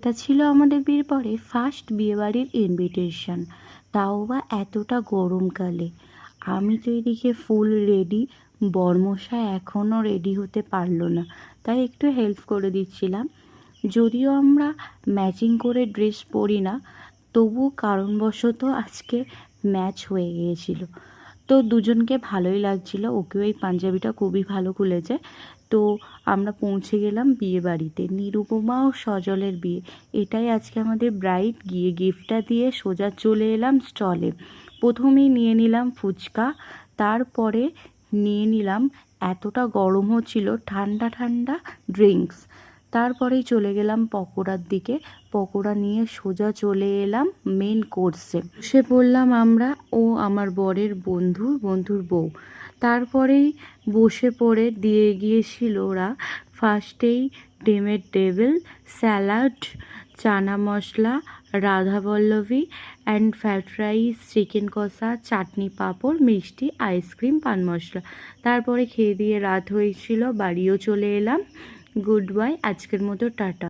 এটা ছিল আমাদের বিয়ের পরে ফার্স্ট বিয়েবাড়ির ইনভিটেশন, তাও বা এতটা গরমকালে। আমি তো এদিকে ফুল রেডি, বরমশাই এখনও রেডি হতে পারলো না, তাই একটু হেল্প করে দিচ্ছিলাম। যদিও আমরা ম্যাচিং করে ড্রেস পরি না, তবুও কারণবশত আজকে ম্যাচ হয়ে গিয়েছিল। তো দুজনকে ভালোই লাগছিল, ওকেও এই পাঞ্জাবিটা খুবই ভালো খুলেছে। তো আমরা পৌঁছে গেলাম বিয়ে বাড়িতে, নিরুপমা ও সজলের বিয়ে। এটাই আজকে আমাদের ব্রাইড। গিয়ে গিফটটা দিয়ে সোজা চলে এলাম স্টলে। প্রথমেই নিয়ে নিলাম ফুচকা, তারপরে নিয়ে নিলাম, এতটা গরম হচ্ছিল, ঠান্ডা ঠান্ডা ড্রিঙ্কস। তারপরেই চলে গেলাম পকোড়ার দিকে। পকোড়া নিয়ে সোজা চলে এলাম মেন কোর্সে। বসে পড়লাম আমরা ও আমার বরের বন্ধুর বউ। তারপরেই বসে পড়ে দিয়ে গিয়েছিল ওরা ফার্স্টেই ডিমের table, salad, chana masala, radhaballavi and fried rice, chicken কষা, চাটনি, পাঁপড়, মিষ্টি, আইসক্রিম, পান মশলা। তারপরে খেয়ে দিয়ে রাত হয়েছিল, বাড়িও চলে এলাম। গুড বাই, আজকের মতো টাটা।